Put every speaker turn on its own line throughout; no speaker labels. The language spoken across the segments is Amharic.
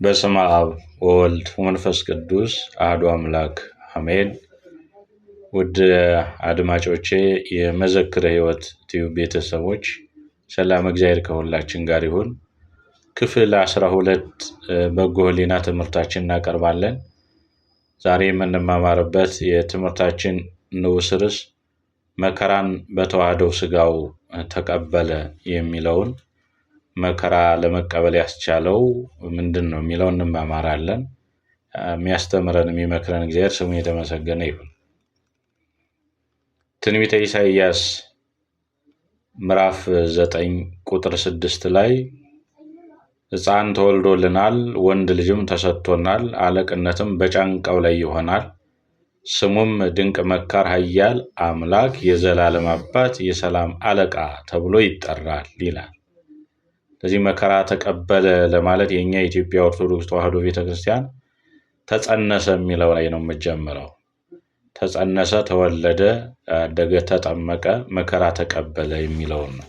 በስመ አብ ወወልድ ወመንፈስ ቅዱስ አሐዱ አምላክ አሜን። ውድ አድማጮቼ የመዘክረ ሕይወት ቲዩብ ቤተሰቦች ሰላም እግዚአብሔር ከሁላችን ጋር ይሁን። ክፍል 12 በጎ ሕሊና ትምህርታችን እናቀርባለን። ዛሬ የምንማማርበት የትምህርታችን ንዑስ ርዕስ መከራን በተዋህደው ሥጋው ተቀበለ የሚለውን መከራ ለመቀበል ያስቻለው ምንድነው የሚለውን እንማማራለን። የሚያስተምረን የሚመክረን እግዚአብሔር ስሙ የተመሰገነ ይሁን። ትንቢተ ኢሳይያስ ምዕራፍ 9 ቁጥር 6 ላይ ሕፃን ተወልዶልናል፣ ወንድ ልጅም ተሰጥቶናል፣ አለቅነትም በጫንቃው ላይ ይሆናል፣ ስሙም ድንቅ መካር፣ ኃያል አምላክ፣ የዘላለም አባት፣ የሰላም አለቃ ተብሎ ይጠራል ይላል። ስለዚህ መከራ ተቀበለ ለማለት የኛ የኢትዮጵያ ኦርቶዶክስ ተዋህዶ ቤተክርስቲያን ተጸነሰ የሚለው ላይ ነው የምጀምረው። ተጸነሰ፣ ተወለደ፣ አደገ፣ ተጠመቀ፣ መከራ ተቀበለ የሚለውን ነው።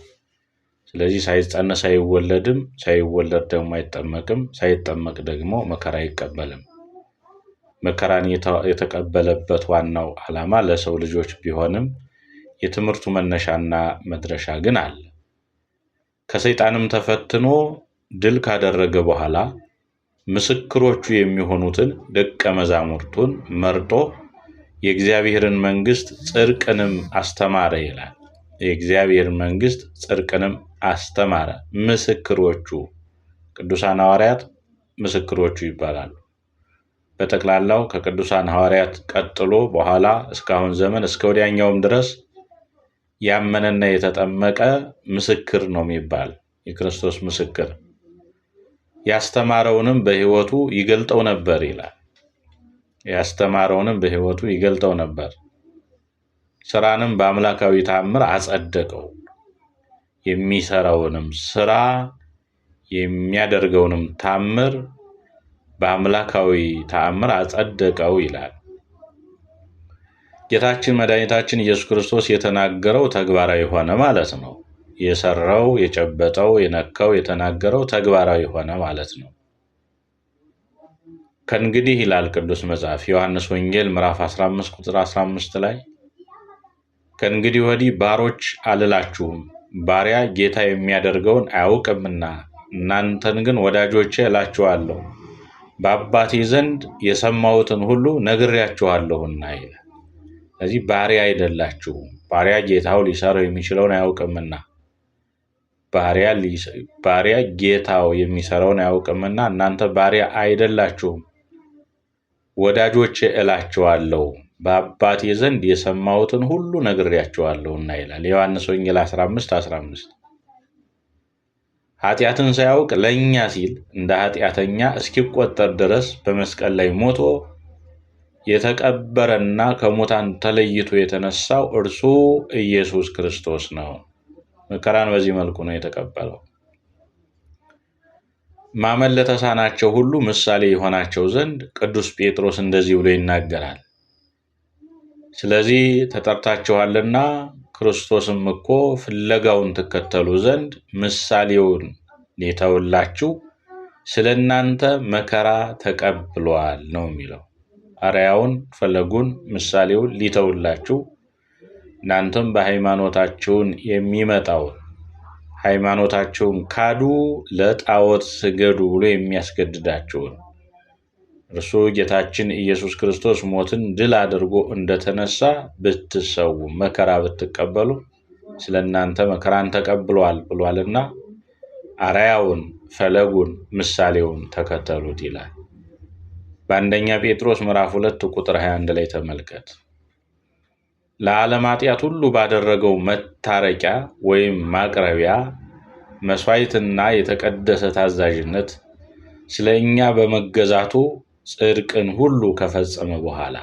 ስለዚህ ሳይጸነስ አይወለድም፣ ሳይወለድ ደግሞ አይጠመቅም፣ ሳይጠመቅ ደግሞ መከራ አይቀበልም። መከራን የተቀበለበት ዋናው ዓላማ ለሰው ልጆች ቢሆንም የትምህርቱ መነሻና መድረሻ ግን አለ። ከሰይጣንም ተፈትኖ ድል ካደረገ በኋላ ምስክሮቹ የሚሆኑትን ደቀ መዛሙርቱን መርጦ የእግዚአብሔርን መንግስት ጽድቅንም አስተማረ ይላል። የእግዚአብሔር መንግስት ጽድቅንም አስተማረ። ምስክሮቹ ቅዱሳን ሐዋርያት ምስክሮቹ ይባላሉ። በጠቅላላው ከቅዱሳን ሐዋርያት ቀጥሎ በኋላ እስካሁን ዘመን እስከ ወዲያኛውም ድረስ ያመነና የተጠመቀ ምስክር ነው የሚባል የክርስቶስ ምስክር። ያስተማረውንም በሕይወቱ ይገልጠው ነበር ይላል። ያስተማረውንም በሕይወቱ ይገልጠው ነበር። ስራንም በአምላካዊ ተአምር አጸደቀው። የሚሰራውንም ስራ የሚያደርገውንም ተአምር በአምላካዊ ተአምር አጸደቀው ይላል። ጌታችን መድኃኒታችን ኢየሱስ ክርስቶስ የተናገረው ተግባራዊ ሆነ ማለት ነው። የሰራው፣ የጨበጠው፣ የነካው፣ የተናገረው ተግባራዊ ሆነ ማለት ነው። ከእንግዲህ ይላል ቅዱስ መጽሐፍ ዮሐንስ ወንጌል ምዕራፍ 15 ቁጥር 15 ላይ ከእንግዲህ ወዲህ ባሮች አልላችሁም፣ ባሪያ ጌታ የሚያደርገውን አያውቅምና፣ እናንተን ግን ወዳጆቼ እላችኋለሁ፣ በአባቴ ዘንድ የሰማሁትን ሁሉ ነግሬያችኋለሁና ይላል። ስለዚህ ባሪያ አይደላችሁም። ባሪያ ጌታው ሊሰራው የሚችለውን አያውቅምና፣ ባሪያ ጌታው የሚሰራውን አያውቅምና እናንተ ባሪያ አይደላችሁም፣ ወዳጆቼ እላችኋለሁ፣ በአባቴ ዘንድ የሰማሁትን ሁሉ ነግሬያችኋለሁና ይላል ዮሐንስ ወንጌል 15:15። ኃጢአትን ሳያውቅ ለእኛ ሲል እንደ ኃጢአተኛ እስኪቆጠር ድረስ በመስቀል ላይ ሞቶ የተቀበረና ከሙታን ተለይቶ የተነሳው እርሱ ኢየሱስ ክርስቶስ ነው። መከራን በዚህ መልኩ ነው የተቀበለው። ማመን ለተሳናቸው ሁሉ ምሳሌ የሆናቸው ዘንድ ቅዱስ ጴጥሮስ እንደዚህ ብሎ ይናገራል። ስለዚህ ተጠርታችኋልና ክርስቶስም እኮ ፍለጋውን ትከተሉ ዘንድ ምሳሌውን ሊተውላችሁ ስለ እናንተ መከራ ተቀብሏል ነው የሚለው። አርአያውን፣ ፈለጉን፣ ምሳሌውን ሊተውላችሁ እናንተም በሃይማኖታችሁን የሚመጣውን ሃይማኖታችሁን ካዱ፣ ለጣዖት ስገዱ ብሎ የሚያስገድዳችሁን እርሱ ጌታችን ኢየሱስ ክርስቶስ ሞትን ድል አድርጎ እንደተነሳ ብትሰው መከራ ብትቀበሉ ስለ እናንተ መከራን ተቀብሏል ብሏልና አርአያውን፣ ፈለጉን፣ ምሳሌውን ተከተሉት ይላል። በአንደኛ ጴጥሮስ ምዕራፍ 2 ቁጥር 21 ላይ ተመልከት። ለዓለም ኃጢአት ሁሉ ባደረገው መታረቂያ ወይም ማቅረቢያ መስዋዕትና የተቀደሰ ታዛዥነት ስለ እኛ በመገዛቱ ጽድቅን ሁሉ ከፈጸመ በኋላ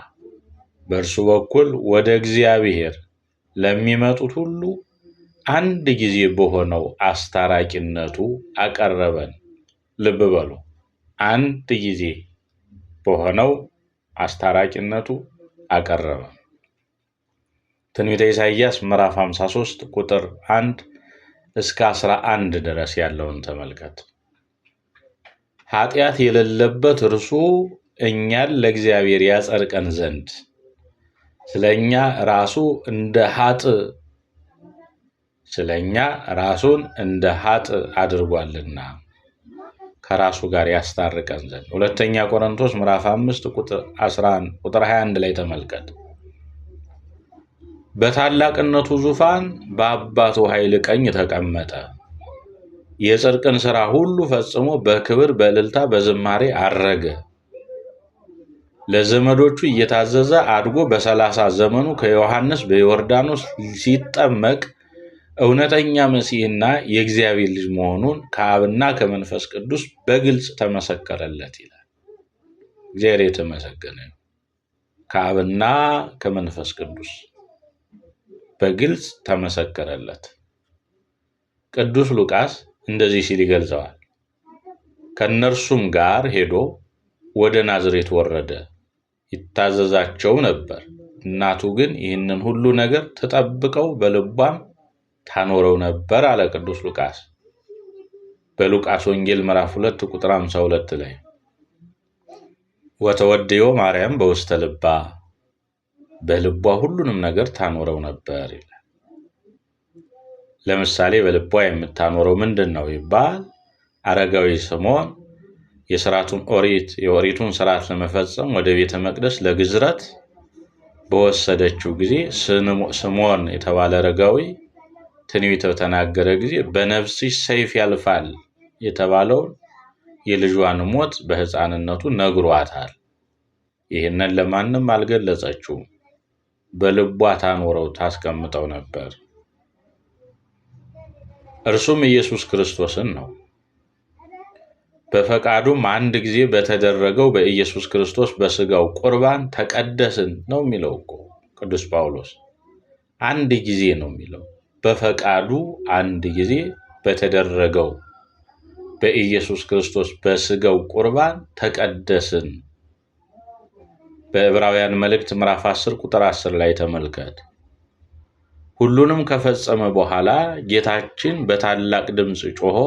በእርሱ በኩል ወደ እግዚአብሔር ለሚመጡት ሁሉ አንድ ጊዜ በሆነው አስታራቂነቱ አቀረበን። ልብ በሉ፣ አንድ ጊዜ በሆነው አስታራቂነቱ አቀረበን። ትንቢተ ኢሳይያስ ምዕራፍ 53 ቁጥር 1 እስከ 11 ድረስ ያለውን ተመልከት። ኃጢአት የሌለበት እርሱ እኛን ለእግዚአብሔር ያጸድቀን ዘንድ ስለኛ ራሱን እንደ ኃጥእ አድርጓልና ከራሱ ጋር ያስታርቀን ዘንድ። ሁለተኛ ቆሮንቶስ ምዕራፍ 5 ቁጥር 21 ላይ ተመልከት። በታላቅነቱ ዙፋን በአባቱ ኃይል ቀኝ ተቀመጠ። የጽድቅን ሥራ ሁሉ ፈጽሞ በክብር በእልልታ በዝማሬ አረገ። ለዘመዶቹ እየታዘዘ አድጎ በ30 ዘመኑ ከዮሐንስ በዮርዳኖስ ሲጠመቅ እውነተኛ መሲህና የእግዚአብሔር ልጅ መሆኑን ከአብና ከመንፈስ ቅዱስ በግልጽ ተመሰከረለት ይላል። እግዚአብሔር የተመሰገነ ነው። ከአብና ከመንፈስ ቅዱስ በግልጽ ተመሰከረለት። ቅዱስ ሉቃስ እንደዚህ ሲል ይገልጸዋል። ከእነርሱም ጋር ሄዶ ወደ ናዝሬት ወረደ፣ ይታዘዛቸው ነበር። እናቱ ግን ይህንን ሁሉ ነገር ተጠብቀው በልቧም ታኖረው ነበር አለ ቅዱስ ሉቃስ በሉቃስ ወንጌል ምዕራፍ 2 ቁጥር 52 ላይ። ወተወደዮ ማርያም በውስተ ልባ፣ በልቧ ሁሉንም ነገር ታኖረው ነበር ይላል። ለምሳሌ በልቧ የምታኖረው ምንድን ነው ይባል? አረጋዊ ስምዖን የኦሪቱን ስርዓት ለመፈጸም ወደ ቤተ መቅደስ ለግዝረት በወሰደችው ጊዜ ስምዖን የተባለ አረጋዊ ትንቢት በተናገረ ጊዜ በነፍስሽ ሰይፍ ያልፋል የተባለውን የልጇን ሞት በሕፃንነቱ ነግሯታል። ይህንን ለማንም አልገለጸችውም። በልቧ ታኖረው ታስቀምጠው ነበር። እርሱም ኢየሱስ ክርስቶስን ነው። በፈቃዱም አንድ ጊዜ በተደረገው በኢየሱስ ክርስቶስ በስጋው ቁርባን ተቀደስን ነው የሚለው እኮ ቅዱስ ጳውሎስ። አንድ ጊዜ ነው የሚለው። በፈቃዱ አንድ ጊዜ በተደረገው በኢየሱስ ክርስቶስ በስጋው ቁርባን ተቀደስን። በዕብራውያን መልእክት ምዕራፍ 10 ቁጥር 10 ላይ ተመልከት። ሁሉንም ከፈጸመ በኋላ ጌታችን በታላቅ ድምፅ ጮሆ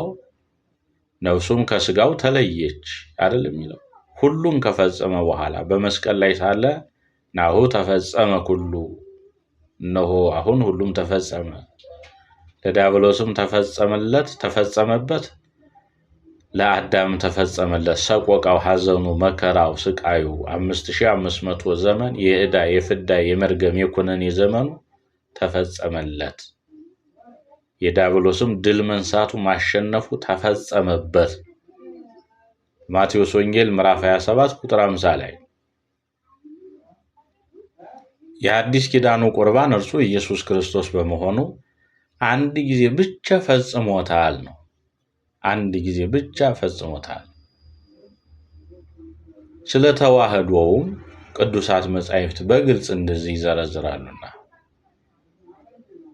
ነፍሱም ከስጋው ተለየች አይደል የሚለው። ሁሉም ከፈጸመ በኋላ በመስቀል ላይ ሳለ ናሁ ተፈጸመ ኩሉ፣ እነሆ አሁን ሁሉም ተፈጸመ። ለዲያብሎስም ተፈጸመበት፣ ለአዳም ተፈጸመለት። ሰቆቃው፣ ሐዘኑ፣ መከራው፣ ስቃዩ 5500 ዘመን የዕዳ የፍዳ የመርገም የኩነኔ ዘመኑ ተፈጸመለት። የዲያብሎስም ድል መንሳቱ ማሸነፉ ተፈጸመበት። ማቴዎስ ወንጌል ምዕራፍ 27 ቁጥር 50 ላይ የአዲስ ኪዳኑ ቁርባን እርሱ ኢየሱስ ክርስቶስ በመሆኑ አንድ ጊዜ ብቻ ፈጽሞታል ነው። አንድ ጊዜ ብቻ ፈጽሞታል። ስለ ተዋህዶውም ቅዱሳት መጻሕፍት በግልጽ እንደዚህ ይዘረዝራሉና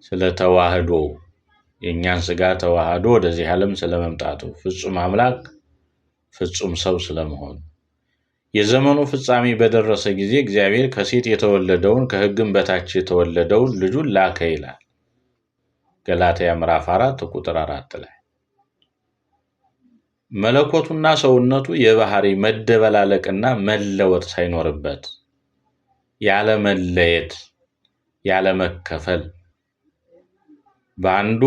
ስለ ተዋህዶ የእኛን ሥጋ ተዋህዶ ወደዚህ ዓለም ስለመምጣቱ፣ ፍጹም አምላክ ፍጹም ሰው ስለመሆኑ፣ የዘመኑ ፍጻሜ በደረሰ ጊዜ እግዚአብሔር ከሴት የተወለደውን ከሕግም በታች የተወለደውን ልጁን ላከ ይላል ገላትያ ምዕራፍ 4 ቁጥር 4 ላይ። መለኮቱና ሰውነቱ የባህሪ መደበላለቅና መለወጥ ሳይኖርበት ያለ መለየት ያለ መከፈል በአንዱ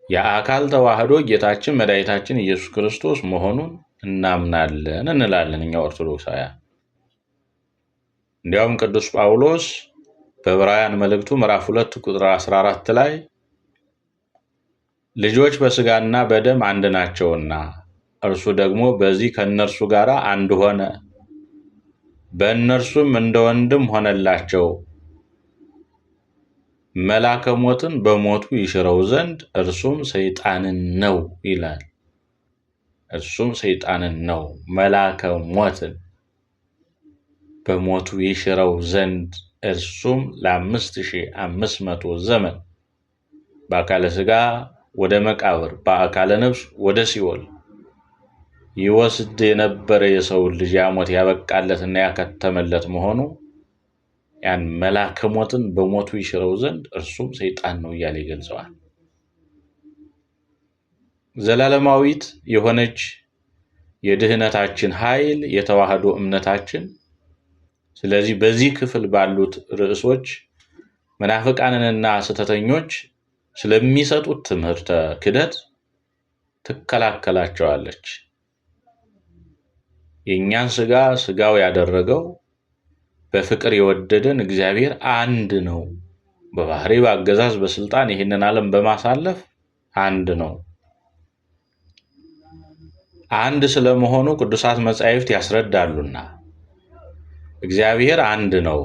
የአካል ተዋህዶ ጌታችን መድኃኒታችን ኢየሱስ ክርስቶስ መሆኑን እናምናለን እንላለን እኛ ኦርቶዶክሳውያን። እንዲያውም ቅዱስ ጳውሎስ በዕብራውያን መልእክቱ ምዕራፍ 2 ቁጥር 14 ላይ ልጆች በሥጋና በደም አንድ ናቸውና እርሱ ደግሞ በዚህ ከእነርሱ ጋር አንድ ሆነ፣ በእነርሱም እንደ ወንድም ሆነላቸው፣ መላከ ሞትን በሞቱ ይሽረው ዘንድ እርሱም ሰይጣንን ነው ይላል። እርሱም ሰይጣንን ነው መላከ ሞትን በሞቱ ይሽረው ዘንድ እርሱም ለ5500 ዘመን በአካለ ሥጋ ወደ መቃብር በአካለ ነፍስ ወደ ሲኦል ይወስድ የነበረ የሰው ልጅ ያሞት ያበቃለትና ያከተመለት መሆኑ ያን መላከ ሞትን በሞቱ ይሽረው ዘንድ እርሱም ሰይጣን ነው እያለ ይገልጸዋል። ዘላለማዊት የሆነች የድህነታችን ኃይል የተዋህዶ እምነታችን። ስለዚህ በዚህ ክፍል ባሉት ርዕሶች መናፍቃንንና ሐሰተኞች ስለሚሰጡት ትምህርተ ክደት ትከላከላቸዋለች። የእኛን ሥጋ ሥጋው ያደረገው በፍቅር የወደደን እግዚአብሔር አንድ ነው። በባህሪ በአገዛዝ በስልጣን ይህንን ዓለም በማሳለፍ አንድ ነው። አንድ ስለመሆኑ ቅዱሳት መጻሕፍት ያስረዳሉና እግዚአብሔር አንድ ነው።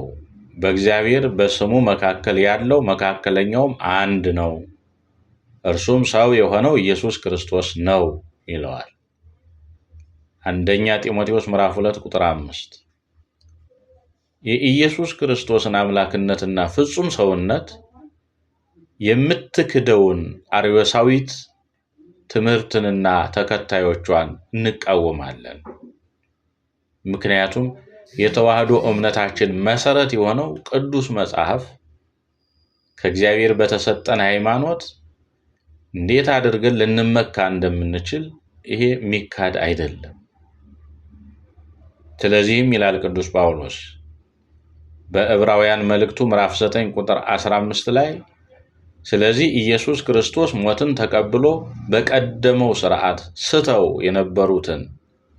በእግዚአብሔር በስሙ መካከል ያለው መካከለኛውም አንድ ነው፣ እርሱም ሰው የሆነው ኢየሱስ ክርስቶስ ነው ይለዋል። አንደኛ ጢሞቴዎስ ምዕራፍ 2 ቁጥር 5። የኢየሱስ ክርስቶስን አምላክነትና ፍጹም ሰውነት የምትክደውን አርዮሳዊት ትምህርትንና ተከታዮቿን እንቃወማለን። ምክንያቱም የተዋህዶ እምነታችን መሰረት የሆነው ቅዱስ መጽሐፍ ከእግዚአብሔር በተሰጠን ሃይማኖት እንዴት አድርገን ልንመካ እንደምንችል ይሄ ሚካድ አይደለም። ስለዚህም ይላል ቅዱስ ጳውሎስ በዕብራውያን መልእክቱ ምዕራፍ 9 ቁጥር 15 ላይ ስለዚህ ኢየሱስ ክርስቶስ ሞትን ተቀብሎ በቀደመው ሥርዓት ስተው የነበሩትን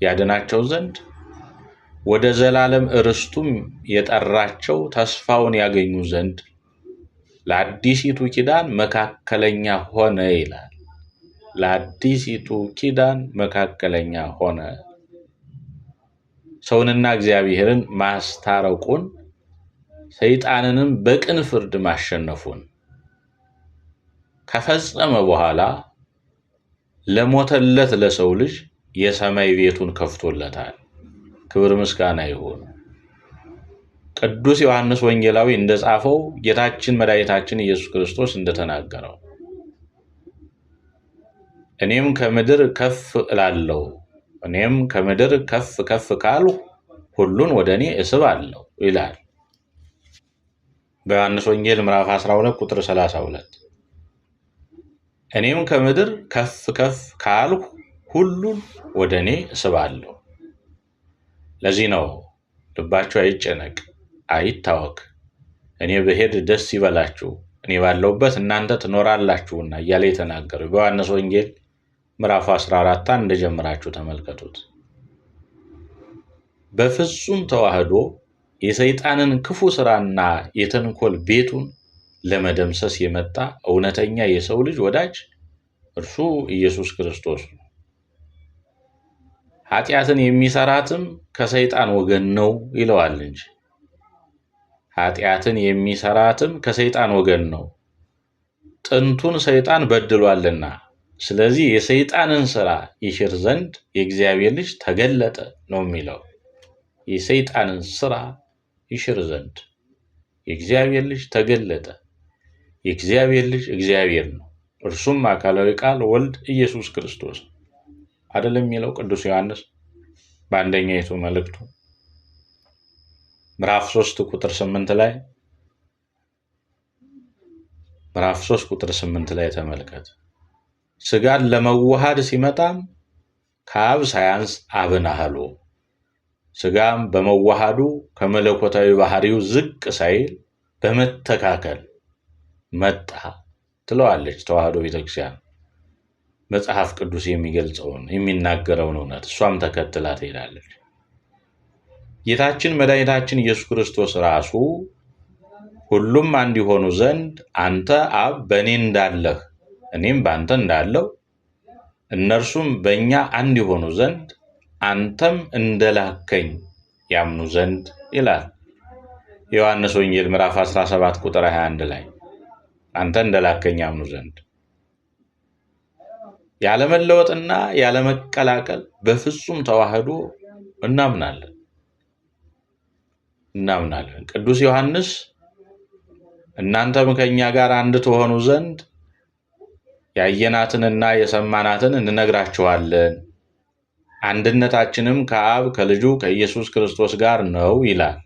ያድናቸው ዘንድ ወደ ዘላለም ርስቱም የጠራቸው ተስፋውን ያገኙ ዘንድ ለአዲሲቱ ኪዳን መካከለኛ ሆነ ይላል። ለአዲሲቱ ኪዳን መካከለኛ ሆነ። ሰውንና እግዚአብሔርን ማስታረቁን፣ ሰይጣንንም በቅን ፍርድ ማሸነፉን ከፈጸመ በኋላ ለሞተለት ለሰው ልጅ የሰማይ ቤቱን ከፍቶለታል። ክብር ምስጋና ይሁን። ቅዱስ ዮሐንስ ወንጌላዊ እንደጻፈው ጌታችን መድኃኒታችን ኢየሱስ ክርስቶስ እንደተናገረው እኔም ከምድር ከፍ እላለሁ፣ እኔም ከምድር ከፍ ከፍ ካልሁ ሁሉን ወደ እኔ እስባለሁ ይላል በዮሐንስ ወንጌል ምዕራፍ 12 ቁጥር 32። እኔም ከምድር ከፍ ከፍ ካልሁ ሁሉን ወደ እኔ እስባለሁ። ለዚህ ነው ልባችሁ አይጨነቅ አይታወክ፣ እኔ ብሄድ ደስ ይበላችሁ፣ እኔ ባለሁበት እናንተ ትኖራላችሁና እያለ የተናገረው በዮሐንስ ወንጌል ምዕራፍ 14 እንደጀመራችሁ ተመልከቱት። በፍጹም ተዋህዶ የሰይጣንን ክፉ ሥራና የተንኮል ቤቱን ለመደምሰስ የመጣ እውነተኛ የሰው ልጅ ወዳጅ እርሱ ኢየሱስ ክርስቶስ ነው። ኃጢአትን የሚሰራትም ከሰይጣን ወገን ነው ይለዋል እንጂ ኃጢአትን የሚሰራትም ከሰይጣን ወገን ነው፣ ጥንቱን ሰይጣን በድሏልና። ስለዚህ የሰይጣንን ሥራ ይሽር ዘንድ የእግዚአብሔር ልጅ ተገለጠ ነው የሚለው። የሰይጣንን ሥራ ይሽር ዘንድ የእግዚአብሔር ልጅ ተገለጠ። የእግዚአብሔር ልጅ እግዚአብሔር ነው፣ እርሱም አካላዊ ቃል ወልድ ኢየሱስ ክርስቶስ አይደለም የሚለው ቅዱስ ዮሐንስ በአንደኛይቱ መልእክቱ ምዕራፍ 3 ቁጥር 8 ላይ ምዕራፍ 3 ቁጥር 8 ላይ ተመልከት። ሥጋን ለመዋሃድ ሲመጣም ከአብ ሳያንስ አብን አህሎ፣ ሥጋም በመዋሃዱ ከመለኮታዊ ባህሪው ዝቅ ሳይል በመተካከል መጣ ትለዋለች ተዋህዶ ቤተክርስቲያን። መጽሐፍ ቅዱስ የሚገልጸውን የሚናገረውን እውነት እሷም ተከትላ ትሄዳለች። ጌታችን መድኃኒታችን ኢየሱስ ክርስቶስ ራሱ ሁሉም አንድ ይሆኑ ዘንድ አንተ አብ በእኔ እንዳለህ እኔም በአንተ እንዳለው እነርሱም በእኛ አንድ ይሆኑ ዘንድ አንተም እንደላከኝ ያምኑ ዘንድ ይላል ዮሐንስ ወንጌል ምዕራፍ 17 ቁጥር 21 ላይ አንተ እንደላከኝ ያምኑ ዘንድ። ያለመለወጥና ያለመቀላቀል በፍጹም ተዋህዶ እናምናለን። ቅዱስ ዮሐንስ እናንተም ከእኛ ጋር አንድ ትሆኑ ዘንድ ያየናትንና የሰማናትን እንነግራችኋለን፣ አንድነታችንም ከአብ ከልጁ ከኢየሱስ ክርስቶስ ጋር ነው ይላል።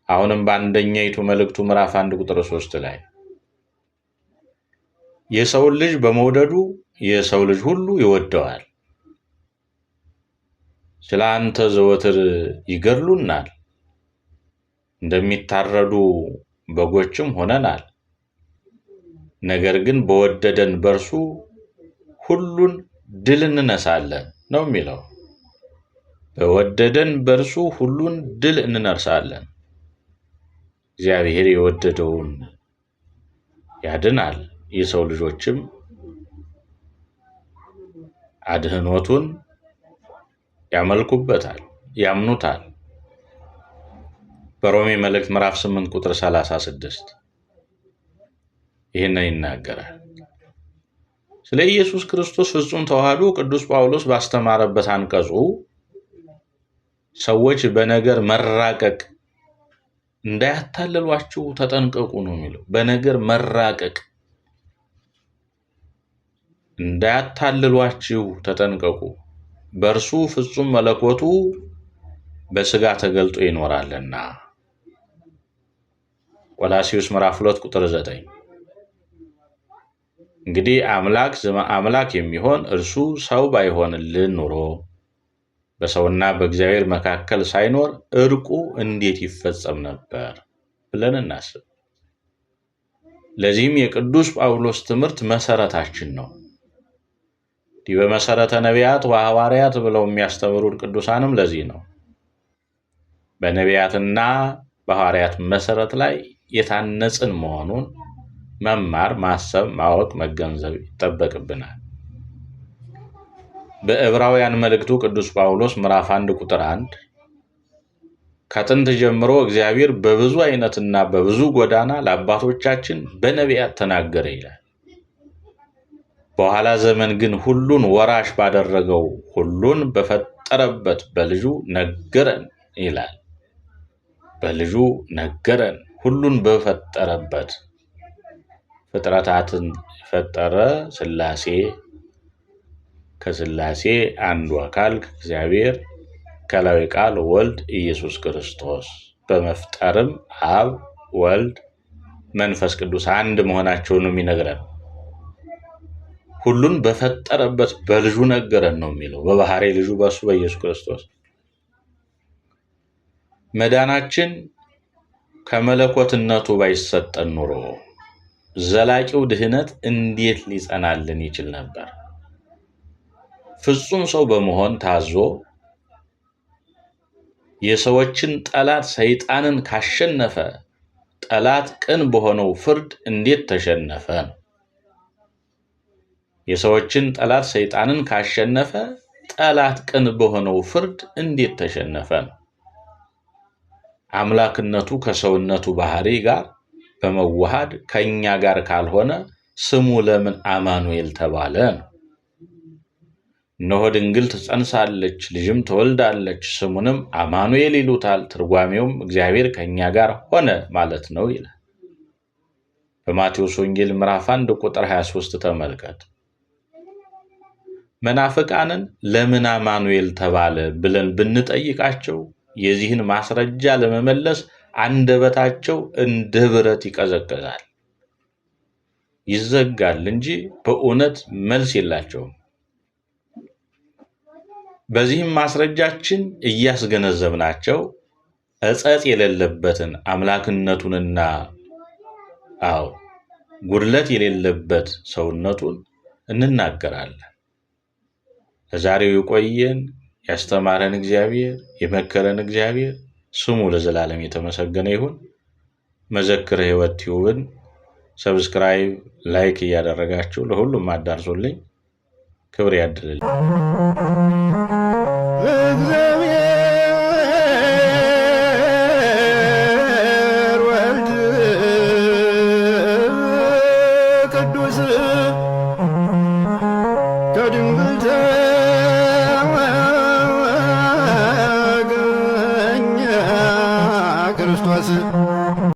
አሁንም በአንደኛይቱ መልእክቱ ምዕራፍ 1 ቁጥር 3 ላይ የሰውን ልጅ በመውደዱ የሰው ልጅ ሁሉ ይወደዋል። ስለ አንተ ዘወትር ይገድሉናል፣ እንደሚታረዱ በጎችም ሆነናል። ነገር ግን በወደደን በርሱ ሁሉን ድል እንነሳለን ነው የሚለው። በወደደን በርሱ ሁሉን ድል እንነሳለን። እግዚአብሔር የወደደውን ያድናል፣ የሰው ልጆችም አድህኖቱን ያመልኩበታል፣ ያምኑታል። በሮሜ መልእክት ምዕራፍ 8 ቁጥር 36 ይህንን ይናገራል። ስለ ኢየሱስ ክርስቶስ ፍጹም ተዋህዶ ቅዱስ ጳውሎስ ባስተማረበት አንቀጹ ሰዎች በነገር መራቀቅ እንዳያታልሏችሁ ተጠንቀቁ ነው የሚለው። በነገር መራቀቅ እንዳያታልሏችሁ ተጠንቀቁ፣ በእርሱ ፍጹም መለኮቱ በሥጋ ተገልጦ ይኖራልና። ቆላስይስ ምዕራፍ 2 ቁጥር 9 እንግዲህ አምላክ የሚሆን እርሱ ሰው ባይሆንልን ኑሮ በሰውና በእግዚአብሔር መካከል ሳይኖር እርቁ እንዴት ይፈጸም ነበር ብለን እናስብ። ለዚህም የቅዱስ ጳውሎስ ትምህርት መሰረታችን ነው። ይህ በመሰረተ ነቢያት ወሐዋርያት ብለው የሚያስተምሩን ቅዱሳንም ለዚህ ነው። በነቢያትና በሐዋርያት መሰረት ላይ የታነጽን መሆኑን መማር፣ ማሰብ፣ ማወቅ፣ መገንዘብ ይጠበቅብናል። በዕብራውያን መልእክቱ ቅዱስ ጳውሎስ ምዕራፍ 1 ቁጥር 1 ከጥንት ጀምሮ እግዚአብሔር በብዙ አይነትና በብዙ ጎዳና ለአባቶቻችን በነቢያት ተናገረ ይላል። በኋላ ዘመን ግን ሁሉን ወራሽ ባደረገው ሁሉን በፈጠረበት በልጁ ነገረን ይላል። በልጁ ነገረን። ሁሉን በፈጠረበት ፍጥረታትን የፈጠረ ሥላሴ ከሥላሴ አንዱ አካል እግዚአብሔር ከላዊ ቃል ወልድ ኢየሱስ ክርስቶስ በመፍጠርም አብ ወልድ መንፈስ ቅዱስ አንድ መሆናቸውን ነው የሚነግረን። ሁሉን በፈጠረበት በልጁ ነገረን ነው የሚለው። በባህሪ ልጁ በሱ በኢየሱስ ክርስቶስ መዳናችን ከመለኮትነቱ ባይሰጠን ኑሮ ዘላቂው ድህነት እንዴት ሊጸናልን ይችል ነበር? ፍጹም ሰው በመሆን ታዞ የሰዎችን ጠላት ሰይጣንን ካሸነፈ ጠላት ቅን በሆነው ፍርድ እንዴት ተሸነፈ ነው። የሰዎችን ጠላት ሰይጣንን ካሸነፈ ጠላት ቅን በሆነው ፍርድ እንዴት ተሸነፈ ነው። አምላክነቱ ከሰውነቱ ባህሪ ጋር በመዋሃድ ከኛ ጋር ካልሆነ ስሙ ለምን አማኑኤል ተባለ ነው። እነሆ ድንግል ትጸንሳለች፣ ልጅም ትወልዳለች፣ ስሙንም አማኑኤል ይሉታል። ትርጓሜውም እግዚአብሔር ከኛ ጋር ሆነ ማለት ነው ይላል። በማቴዎስ ወንጌል ምዕራፍ 1 ቁጥር 23 ተመልከት። መናፍቃንን ለምን አማኑኤል ተባለ ብለን ብንጠይቃቸው የዚህን ማስረጃ ለመመለስ አንደበታቸው እንደ ብረት ይቀዘቅዛል፣ ይዘጋል እንጂ በእውነት መልስ የላቸውም። በዚህም ማስረጃችን እያስገነዘብናቸው እጸጽ የሌለበትን አምላክነቱንና ጉድለት የሌለበት ሰውነቱን እንናገራለን። ለዛሬው ይቆየን። ያስተማረን እግዚአብሔር የመከረን እግዚአብሔር ስሙ ለዘላለም የተመሰገነ ይሁን። መዘክረ ሕይወት ቲዩብን ሰብስክራይብ፣ ላይክ እያደረጋችሁ ለሁሉም አዳርሱልኝ። ክብር ያድልልኝ። እግዚአብሔር ወልድ ቅዱስ ከድንግል ተገኘ ክርስቶስ